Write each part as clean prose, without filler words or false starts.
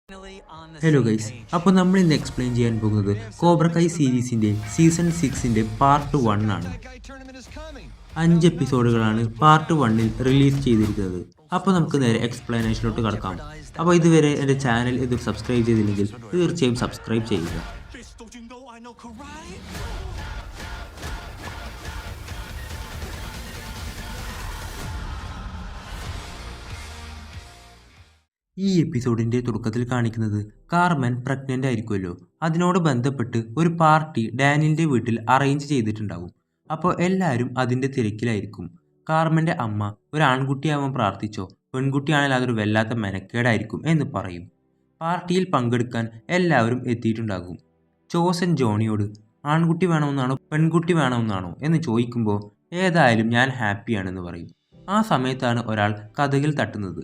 Hello guys, അപ്പോൾ നമ്മൾ ഇന്ന് എക്സ്പ്ലെയിൻ ചെയ്യാൻ പോകുന്നത് കോബ്ര കൈ സീരീസിൻ്റെ സീസൺ 6ൻ്റെ പാർട്ട് 1 ആണ്. 5 എപ്പിസോഡുകളാണ് പാർട്ട് 1ൽ റിലീസ് ചെയ്തിരിക്കുന്നത്. അപ്പോൾ നമുക്ക് നേരെ എക്സ്പ്ലനേഷനിലോട്ട് കടക്കാം. അപ്പോൾ ഇതുവരെ എൻ്റെ ചാനൽ സബ്സ്ക്രൈബ് ചെയ്തില്ലെങ്കിൽ തീർച്ചയായും സബ്സ്ക്രൈബ് ചെയ്യുക. ഈ എപ്പിസോഡിൻ്റെ തുടക്കത്തിൽ കാണിക്കുന്നത് കാർമൻ പ്രഗ്നൻ്റ് ആയിരിക്കുമല്ലോ. അതിനോട് ബന്ധപ്പെട്ട് ഒരു പാർട്ടി ഡാനിയലിൻ്റെ വീട്ടിൽ അറേഞ്ച് ചെയ്തിട്ടുണ്ടാവും. അപ്പോൾ എല്ലാവരും അതിൻ്റെ തിരക്കിലായിരിക്കും. കാർമൻ്റെ അമ്മ ഒരു ആൺകുട്ടിയാവാൻ പ്രാർത്ഥിച്ചോ, പെൺകുട്ടിയാണെങ്കിൽ അതൊരു വല്ലാത്ത മെനക്കേടായിരിക്കും എന്ന് പറയും. പാർട്ടിയിൽ പങ്കെടുക്കാൻ എല്ലാവരും എത്തിയിട്ടുണ്ടാകും. ചോസൻ ജോണിയോട് ആൺകുട്ടി വേണമെന്നാണോ പെൺകുട്ടി വേണമെന്നാണോ എന്ന് ചോദിക്കുമ്പോൾ ഏതായാലും ഞാൻ ഹാപ്പിയാണെന്ന് പറയും. ആ സമയത്താണ് ഒരാൾ കതകിൽ തട്ടുന്നത്.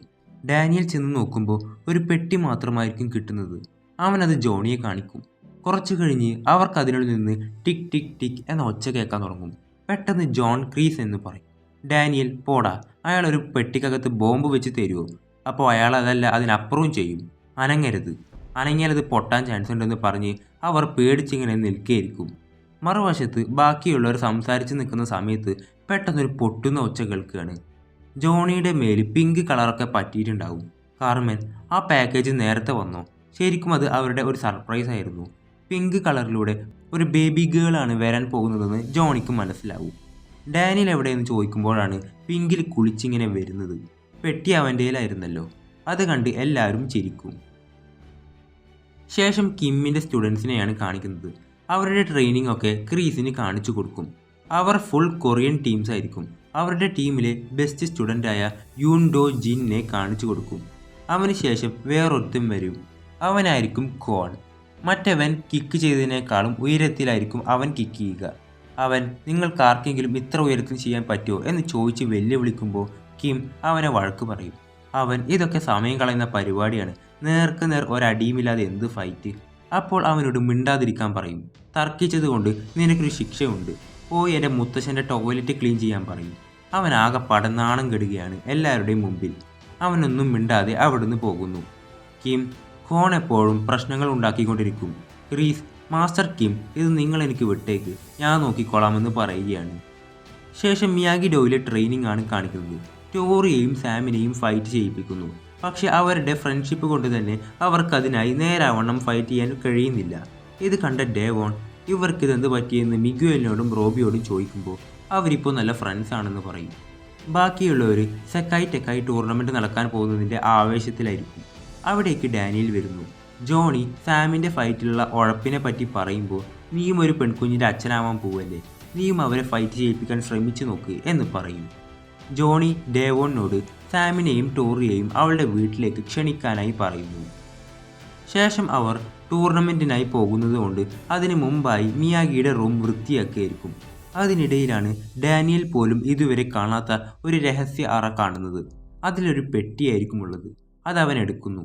ഡാനിയൽ ചെന്ന് നോക്കുമ്പോൾ ഒരു പെട്ടി മാത്രമായിരിക്കും കിട്ടുന്നത്. അവനത് ജോണിയെ കാണിക്കും. കുറച്ചു കഴിഞ്ഞ് അവർക്ക് അതിനുള്ളിൽ നിന്ന് ടിക് ടിക് ടിക് എന്ന ഒച്ച കേൾക്കാൻ തുടങ്ങും. പെട്ടെന്ന് ജോൺ ക്രീസ് എന്ന് പറയും. ഡാനിയൽ പോടാ, അയാൾ ഒരു പെട്ടിക്കകത്ത് ബോംബ് വെച്ച് തരുമോ? അപ്പോൾ അയാൾ അതല്ല അതിനപ്പുറവും ചെയ്യും. അനങ്ങിയാൽ അത് പൊട്ടാൻ ചാൻസ് ഉണ്ടെന്ന് പറഞ്ഞ് അവർ പേടിച്ചിങ്ങനെ നിൽക്കുകയായിരിക്കും. മറുവശത്ത് ബാക്കിയുള്ളവർ സംസാരിച്ച് നിൽക്കുന്ന സമയത്ത് പെട്ടെന്നൊരു പൊട്ടുന്ന ഒച്ച കേൾക്കുകയാണ്. ജോണിയുടെ മേൽ പിങ്ക് കളറൊക്കെ പറ്റിയിട്ടുണ്ടാവും. കാർമൻ, ആ പാക്കേജ് നേരത്തെ വന്നോ? ശരിക്കും അത് അവരുടെ ഒരു സർപ്രൈസ് ആയിരുന്നു. പിങ്ക് കളറിലൂടെ ഒരു ബേബി ഗേളാണ് വരാൻ പോകുന്നതെന്ന് ജോണിക്ക് മനസ്സിലാവും. ഡാനിയൽ എവിടെയെന്ന് ചോദിക്കുമ്പോഴാണ് പിങ്കിൽ കുളിച്ചിങ്ങനെ വരുന്നത്. പെട്ടി അവൻ്റെയിലായിരുന്നല്ലോ. അത് കണ്ട് എല്ലാവരും ചിരിക്കും. ശേഷം കിമ്മിൻ്റെ സ്റ്റുഡൻസിനെയാണ് കാണിക്കുന്നത്. അവരുടെ ട്രെയിനിങ് ഒക്കെ ക്രീസിന് കാണിച്ചു കൊടുക്കും. അവർ ഫുൾ കൊറിയൻ ടീംസ് ആയിരിക്കും. അവരുടെ ടീമിലെ ബെസ്റ്റ് സ്റ്റുഡൻ്റായ യൂൻഡോ ജിന്നെ കാണിച്ചു കൊടുക്കും. അവന് ശേഷം വേറൊരുത്തൻ വരും. അവനായിരിക്കും കോൺ. മറ്റവൻ കിക്ക് ചെയ്തതിനേക്കാളും ഉയരത്തിലായിരിക്കും അവൻ കിക്ക് ചെയ്യുക. അവൻ നിങ്ങൾക്ക് ആർക്കെങ്കിലും ഇത്ര ഉയരത്തിൽ ചെയ്യാൻ പറ്റുമോ എന്ന് ചോദിച്ച് വെല്ലുവിളിക്കുമ്പോൾ കിം അവനെ വഴക്ക് പറയും. അവൻ ഇതൊക്കെ സമയം കളയുന്ന പരിപാടിയാണ്, നേർക്ക് നേർ ഒരടിയുമില്ലാതെ എന്ത് ഫൈറ്റ്. അപ്പോൾ അവനോട് മിണ്ടാതിരിക്കാൻ പറയും. തർക്കിച്ചതുകൊണ്ട് നിനക്കൊരു ശിക്ഷയുണ്ട്, പോയി എൻ്റെ മുത്തശ്ശൻ്റെ ടോയ്ലറ്റ് ക്ലീൻ ചെയ്യാൻ പറയും. അവനാകെ പടനാണം കെടുകയാണ് എല്ലാവരുടെയും മുമ്പിൽ. അവനൊന്നും മിണ്ടാതെ അവിടുന്ന് പോകുന്നു. കിം, കോൺ എപ്പോഴും പ്രശ്നങ്ങൾ ഉണ്ടാക്കിക്കൊണ്ടിരിക്കും. ക്രീസ്, മാസ്റ്റർ കിം, ഇത് നിങ്ങൾ എനിക്ക് വിട്ടേക്ക്, ഞാൻ നോക്കിക്കോളാമെന്ന് പറയുകയാണ്. ശേഷം മിയാഗി ഡോയിലെ ട്രെയിനിങ് ആണ് കാണിക്കുന്നത്. ടോറിയെയും സാമിനെയും ഫൈറ്റ് ചെയ്യിപ്പിക്കുന്നു. പക്ഷെ അവരുടെ ഫ്രണ്ട്ഷിപ്പ് കൊണ്ട് തന്നെ അവർക്കതിനായി നേരാവണ്ണം ഫൈറ്റ് ചെയ്യാൻ കഴിയുന്നില്ല. ഇത് കണ്ട ഡേവോൺ ഇവർക്കിതെന്ത് പറ്റിയെന്ന് മിഗുവലിനോടും റോബിയോടും ചോദിക്കുമ്പോൾ അവരിപ്പോൾ നല്ല ഫ്രണ്ട്സ് ആണെന്ന് പറയും. ബാക്കിയുള്ളവർ സെക്കായി ടെക്കായി ടൂർണമെൻറ്റ് നടക്കാൻ പോകുന്നതിൻ്റെ ആവേശത്തിലായിരിക്കും. അവിടേക്ക് ഡാനിയൽ വരുന്നു. ജോണി സാമിൻ്റെ ഫൈറ്റിലുള്ള ഉഴപ്പിനെ പറ്റി പറയുമ്പോൾ നീയും ഒരു പെൺകുഞ്ഞിൻ്റെ അച്ഛനാവാൻ പോവല്ലേ, നീയും അവരെ ഫൈറ്റ് ചെയ്യിപ്പിക്കാൻ ശ്രമിച്ചു നോക്ക് എന്ന് പറയും. ജോണി ഡേവോണിനോട് സാമിനെയും ടോറിയെയും അവളുടെ വീട്ടിലേക്ക് ക്ഷണിക്കാനായി പറയുന്നു. ശേഷം അവർ ടൂർണമെൻറ്റിനായി പോകുന്നത് കൊണ്ട് അതിന് മുമ്പായി മിയാഗിയുടെ റൂം വൃത്തിയാക്കിയായിരിക്കും. അതിനിടയിലാണ് ഡാനിയൽ പോലും ഇതുവരെ കാണാത്ത ഒരു രഹസ്യ അറ കാണുന്നത്. അതിലൊരു പെട്ടിയായിരിക്കും ഉള്ളത്. അതവൻ എടുക്കുന്നു.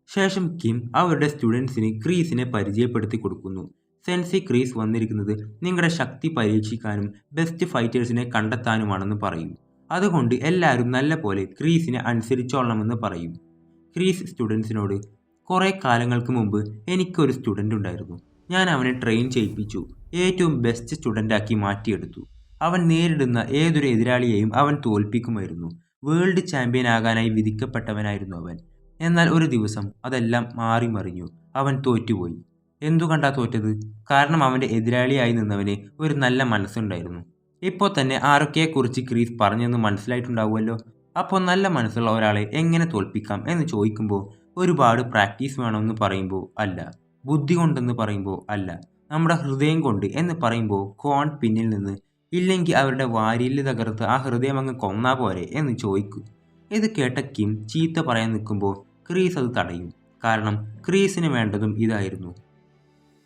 ശേഷം കിം അവരുടെ സ്റ്റുഡൻസിന് ക്രീസിനെ പരിചയപ്പെടുത്തി കൊടുക്കുന്നു. സെൻസി ക്രീസ് വന്നിരിക്കുന്നത് നിങ്ങളുടെ ശക്തി പരീക്ഷിക്കാനും ബെസ്റ്റ് ഫൈറ്റേഴ്സിനെ കണ്ടെത്താനുമാണെന്ന് പറയും. അതുകൊണ്ട് എല്ലാവരും നല്ല പോലെ ക്രീസിനെ അനുസരിച്ചോളണമെന്ന് പറയും. ക്രീസ് സ്റ്റുഡൻസിനോട് കുറേ കാലങ്ങൾക്ക് മുമ്പ് എനിക്കൊരു സ്റ്റുഡൻ്റ് ഉണ്ടായിരുന്നു. ഞാൻ അവനെ ട്രെയിൻ ചെയ്യിപ്പിച്ചു, ഏറ്റവും ബെസ്റ്റ് സ്റ്റുഡൻ്റാക്കി മാറ്റിയെടുത്തു. അവൻ നേരിടുന്ന ഏതൊരു എതിരാളിയെയും അവൻ തോൽപ്പിക്കുമായിരുന്നു. വേൾഡ് ചാമ്പ്യൻ ആകാനായി വിധിക്കപ്പെട്ടവനായിരുന്നു അവൻ. എന്നാൽ ഒരു ദിവസം അതെല്ലാം മാറിമറിഞ്ഞു. അവൻ തോറ്റുപോയി. എന്തുകൊണ്ടാ തോറ്റത്? കാരണം അവൻ്റെ എതിരാളിയായി നിന്നവന് ഒരു നല്ല മനസ്സുണ്ടായിരുന്നു. ഇപ്പോൾ തന്നെ ആരൊക്കെയെക്കുറിച്ച് ക്രീസ് പറഞ്ഞെന്ന് മനസ്സിലായിട്ടുണ്ടാവുമല്ലോ. അപ്പോൾ നല്ല മനസ്സുള്ള ഒരാളെ എങ്ങനെ തോൽപ്പിക്കാം എന്ന് ചോദിക്കുമ്പോൾ ഒരുപാട് പ്രാക്ടീസ് വേണമെന്ന് പറയുമ്പോൾ അല്ല, ബുദ്ധി കൊണ്ടെന്ന് പറയുമ്പോൾ അല്ല, നമ്മുടെ ഹൃദയം കൊണ്ട് എന്ന് പറയുമ്പോൾ കോൺ പിന്നിൽ നിന്ന് ഇല്ലെങ്കിൽ അവരുടെ വാരിയിൽ തകർത്ത് ആ ഹൃദയം അങ്ങ് കൊന്നാ പോരെ എന്ന് ചോദിക്കും. ഇത് കേട്ട കിം ചീത്ത പറയാൻ നിൽക്കുമ്പോൾ ക്രീസ് അത് തടയും. കാരണം ക്രീസിന് വേണ്ടതും ഇതായിരുന്നു.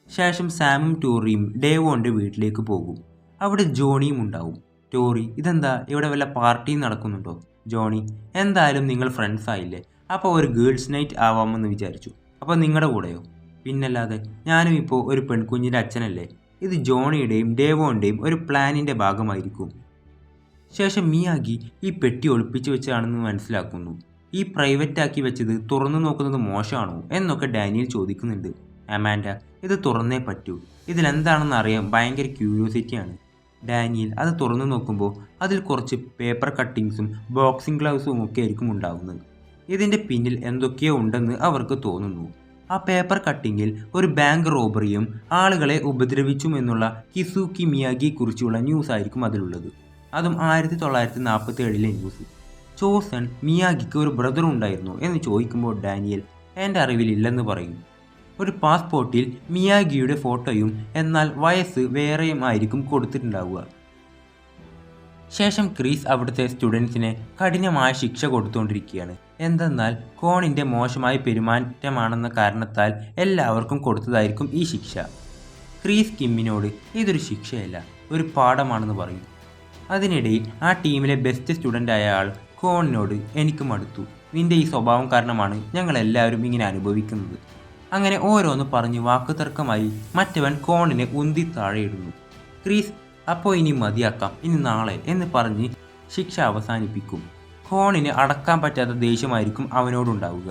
ശേഷം സാമും ടോറിയും ഡേവോൻ്റെ വീട്ടിലേക്ക് പോകും. അവിടെ ജോണിയും ഉണ്ടാവും. ടോറി, ഇതെന്താ ഇവിടെ വല്ല പാർട്ടിയും നടക്കുന്നുണ്ടോ? ജോണി, എന്തായാലും നിങ്ങൾ ഫ്രണ്ട്സ് ആയില്ലേ, അപ്പോൾ ഒരു ഗേൾസ് നൈറ്റ് ആവാമെന്ന് വിചാരിച്ചു. അപ്പോൾ നിങ്ങളുടെ കൂടെയോ? പിന്നല്ലാതെ, ഞാനും ഇപ്പോൾ ഒരു പെൺകുഞ്ഞിൻ്റെ അച്ഛനല്ലേ. ഇത് ജോണിയുടെയും ഡേവോൻ്റെയും ഒരു പ്ലാനിൻ്റെ ഭാഗമായിരിക്കും. ശേഷം മിയാഗി ഈ പെട്ടി ഒളിപ്പിച്ചു വെച്ചാണെന്ന് മനസ്സിലാക്കുന്നു. ഈ പ്രൈവറ്റ് ആക്കി വെച്ചത് തുറന്നു നോക്കുന്നത് മോശമാണോ എന്നൊക്കെ ഡാനിയൽ ചോദിക്കുന്നുണ്ട്. അമാൻഡ ഇത് തുറന്നേ പറ്റൂ, ഇതിലെന്താണെന്ന് അറിയാൻ ഭയങ്കര ക്യൂരിയോസിറ്റിയാണ്. ഡാനിയൽ അത് തുറന്നു നോക്കുമ്പോൾ അതിൽ കുറച്ച് പേപ്പർ കട്ടിങ്സും ബോക്സിംഗ് ഗ്ലൗസും ഒക്കെ ആയിരിക്കും ഉണ്ടാവുന്നത്. ഇതിൻ്റെ പിന്നിൽ എന്തൊക്കെയോ ഉണ്ടെന്ന് അവർക്ക് തോന്നുന്നു. ആ പേപ്പർ കട്ടിങ്ങിൽ ഒരു ബാങ്ക് റോബറിയും ആളുകളെ ഉപദ്രവിച്ചുമെന്നുള്ള കിസൂക്കി മിയാഗിയെക്കുറിച്ചുള്ള ന്യൂസ് ആയിരിക്കും അതിലുള്ളത്. അതും 1947 ന്യൂസ്. ചോസൺ മിയാഗിക്ക് ഒരു ബ്രദർ ഉണ്ടായിരുന്നു എന്ന് ചോദിക്കുമ്പോൾ ഡാനിയൽ എൻ്റെ അറിവിലില്ലെന്ന് പറയും. ഒരു പാസ്പോർട്ടിൽ മിയാഗിയുടെ ഫോട്ടോയും എന്നാൽ വയസ്സ് വേറെയും ആയിരിക്കും കൊടുത്തിട്ടുണ്ടാവുക. ശേഷം ക്രീസ് അവിടുത്തെ സ്റ്റുഡൻസിനെ കഠിനമായ ശിക്ഷ കൊടുത്തുകൊണ്ടിരിക്കുകയാണ്. എന്തെന്നാൽ കോണിൻ്റെ മോശമായ പെരുമാറ്റമാണെന്ന കാരണത്താൽ എല്ലാവർക്കും കൊടുത്തതായിരിക്കും ഈ ശിക്ഷ. ക്രീസ് കിമ്മിനോട് ഇതൊരു ശിക്ഷയല്ല, ഒരു പാഠമാണെന്ന് പറയും. അതിനിടയിൽ ആ ടീമിലെ ബെസ്റ്റ് സ്റ്റുഡൻ്റായ ആൾ കോണിനോട് എനിക്ക് മടുത്തു, നിന്റെ ഈ സ്വഭാവം കാരണമാണ് ഞങ്ങളെല്ലാവരും ഇങ്ങനെ അനുഭവിക്കുന്നത്. അങ്ങനെ ഓരോന്ന് പറഞ്ഞ് വാക്കുതർക്കമായി മറ്റവൻ കോണിനെ ഉന്തി താഴെയിടുന്നു. ക്രീസ് അപ്പോൾ ഇനി മതിയാക്കാം, ഇനി നാളെ എന്ന് പറഞ്ഞ് ശിക്ഷ അവസാനിപ്പിക്കും. കോണിന് അടക്കാൻ പറ്റാത്ത ദേഷ്യമായിരിക്കും അവനോടുണ്ടാവുക.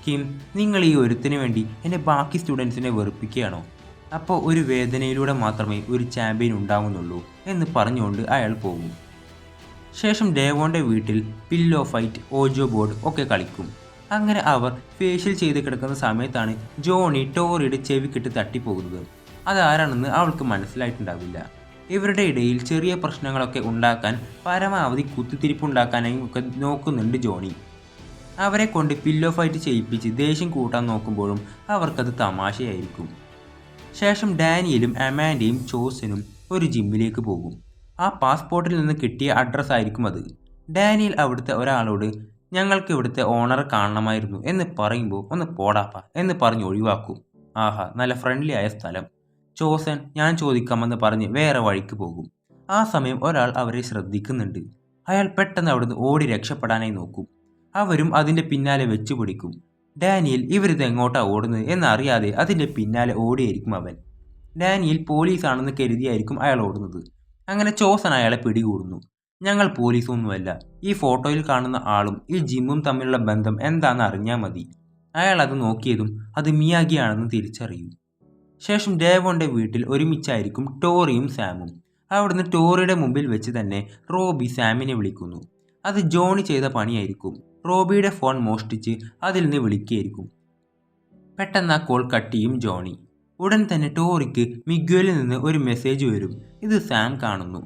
കിം, നിങ്ങൾ ഈ ഒരുത്തിന് വേണ്ടി എൻ്റെ ബാക്കി സ്റ്റുഡൻസിനെ വെറുപ്പിക്കുകയാണോ? അപ്പോൾ ഒരു വേദനയിലൂടെ മാത്രമേ ഒരു ചാമ്പ്യൻ ഉണ്ടാവുന്നുള്ളൂ എന്ന് പറഞ്ഞുകൊണ്ട് അയാൾ പോകും. ശേഷം ഡേവോൻ്റെ വീട്ടിൽ പില്ലോ ഫൈറ്റ്, ഓജോ ബോർഡ് ഒക്കെ കളിക്കും. അങ്ങനെ അവർ ഫേഷ്യൽ ചെയ്ത് കിടക്കുന്ന സമയത്താണ് ജോണി ടോറിയുടെ ചെവിക്കിട്ട് തട്ടിപ്പോകുന്നത്. അതാരാണെന്ന് അവൾക്ക് മനസ്സിലായിട്ടുണ്ടാവില്ല. ഇവരുടെ ഇടയിൽ ചെറിയ പ്രശ്നങ്ങളൊക്കെ ഉണ്ടാക്കാൻ പരമാവധി കുത്തിത്തിരിപ്പുണ്ടാക്കാനായി ഒക്കെ നോക്കുന്നുണ്ട് ജോണി. അവരെ കൊണ്ട് പില്ലോ ഫൈറ്റ് ചെയ്യിപ്പിച്ച് ദേഷ്യം കൂട്ടാൻ നോക്കുമ്പോഴും അവർക്കത് തമാശയായിരിക്കും. ശേഷം ഡാനിയലും അമാൻഡയും ചോസനും ഒരു ജിമ്മിലേക്ക് പോകും. ആ പാസ്പോർട്ടിൽ നിന്ന് കിട്ടിയ അഡ്രസ്സ് ആയിരിക്കും അത്. ഡാനിയൽ അവിടുത്തെ ഒരാളോട് ഞങ്ങൾക്ക് ഇവിടുത്തെ ഓണറെ കാണണമായിരുന്നു എന്ന് പറയുമ്പോൾ ഒന്ന് പോടാപ്പ എന്ന് പറഞ്ഞ് ഒഴിവാക്കും. ആഹാ, നല്ല ഫ്രണ്ട്ലി ആയ സ്ഥലം. ചോസൻ ഞാൻ ചോദിക്കാമെന്ന് പറഞ്ഞ് വേറെ വഴിക്ക് പോകും. ആ സമയം ഒരാൾ അവരെ ശ്രദ്ധിക്കുന്നുണ്ട്. അയാൾ പെട്ടെന്ന് അവിടുന്ന് ഓടി രക്ഷപ്പെടാനായി നോക്കും. അവരും അതിൻ്റെ പിന്നാലെ വെച്ചു പിടിക്കും. ഡാനിയൽ ഇവരിത് എങ്ങോട്ടാ ഓടുന്നത് എന്നറിയാതെ അതിൻ്റെ പിന്നാലെ ഓടിയായിരിക്കും അവൻ. ഡാനിയൽ പോലീസാണെന്ന് കരുതിയായിരിക്കും അയാൾ ഓടുന്നത്. അങ്ങനെ ചോസൻ അയാളെ പിടികൂടുന്നു. ഞങ്ങൾ പോലീസൊന്നുമല്ല, ഈ ഫോട്ടോയിൽ കാണുന്ന ആളും ഈ ജിമ്മും തമ്മിലുള്ള ബന്ധം എന്താണെന്ന് അറിഞ്ഞാൽ മതി. അയാൾ അത് നോക്കിയതും അത് മിയാഗിയാണെന്ന് തിരിച്ചറിയും. ശേഷം ഡേവോൻ്റെ വീട്ടിൽ ഒരുമിച്ചായിരിക്കും ടോറിയും സാമും. അവിടുന്ന് ടോറിയുടെ മുമ്പിൽ വെച്ച് തന്നെ റോബി സാമിനെ വിളിക്കുന്നു. അത് ജോണി ചെയ്ത പണിയായിരിക്കും. റോബിയുടെ ഫോൺ മോഷ്ടിച്ച് അതിൽ നിന്ന് വിളിക്കുകയായിരിക്കും. പെട്ടെന്ന് ആ കോൾ കട്ട് ചെയ്യും ജോണി. ഉടൻ തന്നെ ടോറിക്ക് മിഗ്വലിൽ നിന്ന് ഒരു മെസ്സേജ് വരും. ഇത് സാം കാണുന്നു.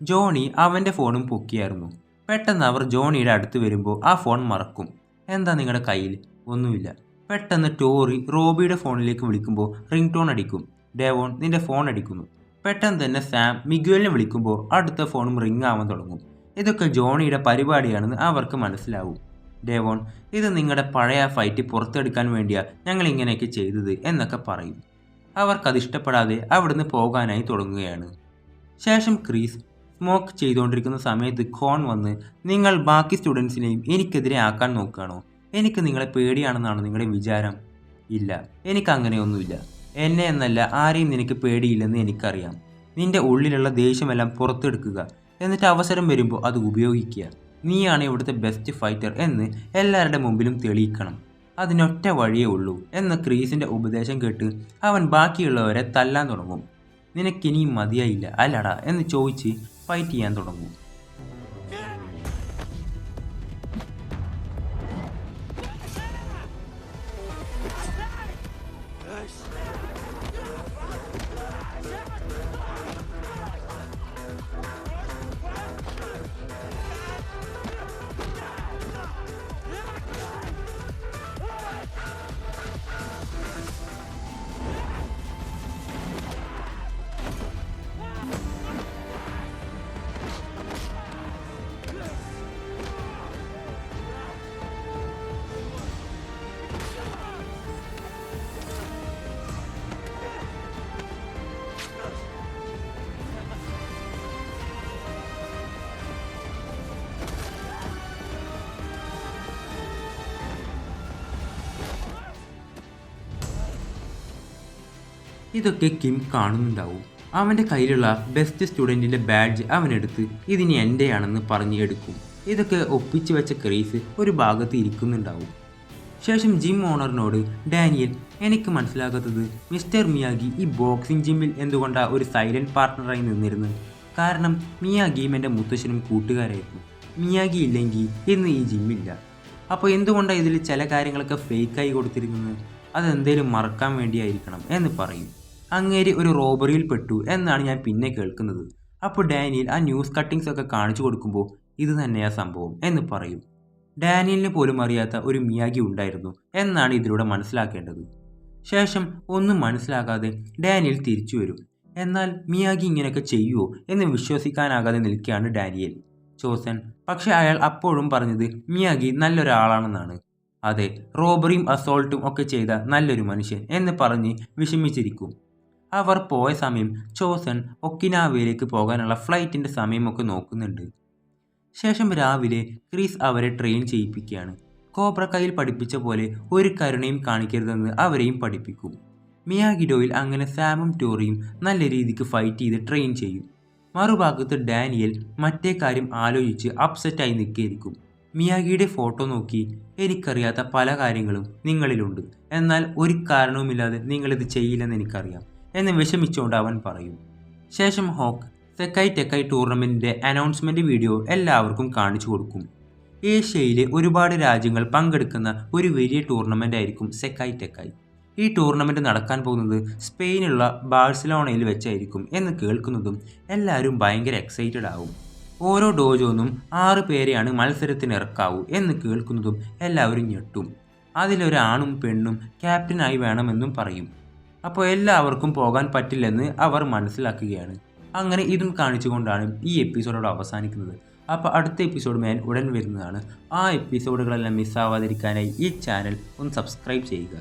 ജോണി അവൻ്റെ ഫോണും പൊക്കിയായിരുന്നു. പെട്ടെന്ന് അവർ ജോണിയുടെ അടുത്ത് വരുമ്പോൾ ആ ഫോൺ മറക്കും. എന്താ നിങ്ങളുടെ കയ്യിൽ? ഒന്നുമില്ല. പെട്ടെന്ന് ടോറി റോബിയുടെ ഫോണിലേക്ക് വിളിക്കുമ്പോൾ റിംഗ് ടോൺ അടിക്കും. ഡേവോൺ നിന്റെ ഫോൺ അടിക്കുന്നു. പെട്ടെന്ന് തന്നെ സാം മിഗ്വലിനെ വിളിക്കുമ്പോൾ അടുത്ത ഫോണും റിംഗ് ആവാൻ തുടങ്ങും. ഇതൊക്കെ ജോണിയുടെ പരിപാടിയാണെന്ന് അവർക്ക് മനസ്സിലാവും. ഡേവോൺ ഇത് നിങ്ങളുടെ പഴയ ഫൈറ്റ് പുറത്തെടുക്കാൻ വേണ്ടിയാണ് ഞങ്ങൾ ഇങ്ങനെയൊക്കെ ചെയ്തത് എന്നൊക്കെ പറയും. അവർക്കതിഷ്ടപ്പെടാതെ അവിടുന്ന് പോകാനായി തുടങ്ങുകയാണ്. ശേഷം ക്രീസ് സ്മോക്ക് ചെയ്തുകൊണ്ടിരിക്കുന്ന സമയത്ത് ഖോൺ വന്ന് നിങ്ങൾ ബാക്കി സ്റ്റുഡൻസിനെയും എനിക്കെതിരെ ആക്കാൻ നോക്കുകയാണോ? എനിക്ക് നിങ്ങളെ പേടിയാണെന്നാണ് നിങ്ങളുടെ വിചാരം? ഇല്ല, എനിക്കങ്ങനെയൊന്നുമില്ല. എന്നെ എന്നല്ല ആരെയും നിനക്ക് പേടിയില്ലെന്ന് എനിക്കറിയാം. നിന്റെ ഉള്ളിലുള്ള ദേഷ്യമെല്ലാം പുറത്തെടുക്കുക, എന്നിട്ട് അവസരം വരുമ്പോൾ അത് ഉപയോഗിക്കുക. നീയാണ് ഇവിടുത്തെ ബെസ്റ്റ് ഫൈറ്റർ എന്ന് എല്ലാവരുടെ മുമ്പിലും തെളിയിക്കണം. അതിനൊറ്റ വഴിയേ ഉള്ളൂ എന്ന ക്രീസിൻ്റെ ഉപദേശം കേട്ട് അവൻ ബാക്കിയുള്ളവരെ തല്ലാൻ തുടങ്ങും. നിനക്കിനിയും മതിയായില്ല അല്ലടാ എന്ന് ചോദിച്ച് ഫൈറ്റ് ചെയ്യാൻ തുടങ്ങും. ഇതൊക്കെ കിം കാണുന്നുണ്ടാവും. അവൻ്റെ കയ്യിലുള്ള ബെസ്റ്റ് സ്റ്റുഡൻറ്റിൻ്റെ ബാഡ്ജ് അവനെടുത്ത് ഇതിനി എൻ്റെയാണെന്ന് പറഞ്ഞ് എടുക്കും. ഇതൊക്കെ ഒപ്പിച്ചു വെച്ച ക്രീസ് ഒരു ഭാഗത്ത് ഇരിക്കുന്നുണ്ടാവും. ശേഷം ജിം ഓണറിനോട് ഡാനിയൽ, എനിക്ക് മനസ്സിലാകാത്തത് മിസ്റ്റർ മിയാഗി ഈ ബോക്സിംഗ് ജിമ്മിൽ എന്തുകൊണ്ടാണ് ഒരു സൈലൻറ്റ് പാർട്ട്ണറായി നിന്നിരുന്നത്? കാരണം മിയാഗിയും എൻ്റെ മുത്തശ്ശനും കൂട്ടുകാരായിരുന്നു. മിയാഗി ഇല്ലെങ്കിൽ ഇന്ന് ഈ ജിമ്മില്ല. അപ്പോൾ എന്തുകൊണ്ടാണ് ഇതിൽ ചില കാര്യങ്ങളൊക്കെ ഫേക്കായി കൊടുത്തിരിക്കുന്നത്? അതെന്തേലും മറക്കാൻ വേണ്ടിയായിരിക്കണം എന്ന് പറയും. അങ്ങേര് ഒരു റോബറിയിൽ പെട്ടു എന്നാണ് ഞാൻ പിന്നെ കേൾക്കുന്നത്. അപ്പോൾ ഡാനിയൽ ആ ന്യൂസ് കട്ടിങ്സ് ഒക്കെ കാണിച്ചു കൊടുക്കുമ്പോൾ ഇത് തന്നെയാ സംഭവം എന്ന് പറയും. ഡാനിയലിന് പോലും അറിയാത്ത ഒരു മിയാഗി ഉണ്ടായിരുന്നു എന്നാണ് ഇതിലൂടെ മനസ്സിലാക്കേണ്ടത്. ശേഷം ഒന്നും മനസ്സിലാകാതെ ഡാനിയൽ തിരിച്ചു വരും. എന്നാൽ മിയാഗി ഇങ്ങനെയൊക്കെ ചെയ്യുമോ എന്ന് വിശ്വസിക്കാനാകാതെ നിൽക്കുകയാണ് ഡാനിയൽ. ചോസൻ പക്ഷെ അയാൾ അപ്പോഴും പറഞ്ഞത് മിയാഗി നല്ലൊരാളാണെന്നാണ്. അതെ, റോബറിയും അസോൾട്ടും ഒക്കെ ചെയ്ത നല്ലൊരു മനുഷ്യൻ എന്ന് പറഞ്ഞ് വിഷമിച്ചിരിക്കും. അവർ പോയ സമയം ചോസൻ ഒക്കിനാവയിലേക്ക് പോകാനുള്ള ഫ്ലൈറ്റിൻ്റെ സമയമൊക്കെ നോക്കുന്നുണ്ട്. ശേഷം രാവിലെ ക്രിസ് അവരെ ട്രെയിൻ ചെയ്യിപ്പിക്കുകയാണ്. കോബ്ര കയ്യിൽ പഠിപ്പിച്ച പോലെ ഒരു കരുണയും കാണിക്കരുതെന്ന് അവരെയും പഠിപ്പിക്കും. മിയാഗിഡോയിൽ അങ്ങനെ സാമും ടോറിയും നല്ല രീതിക്ക് ഫൈറ്റ് ചെയ്ത് ട്രെയിൻ ചെയ്യും. മറുഭാഗത്ത് ഡാനിയൽ മറ്റേ കാര്യം ആലോചിച്ച് അപ്സെറ്റായി നിൽക്കുകയായിരിക്കും. മിയാഗിയുടെ ഫോട്ടോ നോക്കി, എനിക്കറിയാത്ത പല കാര്യങ്ങളും നിങ്ങളിലുണ്ട്, എന്നാൽ ഒരു കാരണവുമില്ലാതെ നിങ്ങളിത് ചെയ്യില്ലെന്ന് എനിക്കറിയാം എന്ന് വിഷമിച്ചുകൊണ്ട് അവൻ പറയും. ശേഷം ഹോക്ക് സെക്കായ് ടെക്കായ് ടൂർണമെൻറ്റിൻ്റെ അനൗൺസ്മെൻറ്റ് വീഡിയോ എല്ലാവർക്കും കാണിച്ചു കൊടുക്കും. ഏഷ്യയിലെ ഒരുപാട് രാജ്യങ്ങൾ പങ്കെടുക്കുന്ന ഒരു വലിയ ടൂർണമെൻ്റ് ആയിരിക്കും സെക്കായ് ടെക്കായ്. ഈ ടൂർണമെൻറ്റ് നടക്കാൻ പോകുന്നത് സ്പെയിനുള്ള ബാഴ്സലോണയിൽ വെച്ചായിരിക്കും എന്ന് കേൾക്കുന്നതും എല്ലാവരും ഭയങ്കര എക്സൈറ്റഡ് ആവും. ഓരോ ഡോജോന്നും 6 പേരെയാണ് മത്സരത്തിന് ഇറക്കാവൂ എന്ന് കേൾക്കുന്നതും എല്ലാവരും ഞെട്ടും. അതിലൊരാണും പെണ്ണും ക്യാപ്റ്റനായി വേണമെന്നും പറയും. അപ്പോൾ എല്ലാവർക്കും പോകാൻ പറ്റില്ലെന്ന് അവർ മനസ്സിലാക്കുകയാണ്. അങ്ങനെ ഇതും കാണിച്ചുകൊണ്ടാണ് ഈ എപ്പിസോഡോട് അവസാനിക്കുന്നത്. അപ്പോൾ അടുത്ത എപ്പിസോഡ് ഞാൻ ഉടൻ വരുന്നതാണ്. ആ എപ്പിസോഡുകളെല്ലാം മിസ്സാവാതിരിക്കാനായി ഈ ചാനൽ ഒന്ന് സബ്സ്ക്രൈബ് ചെയ്യുക.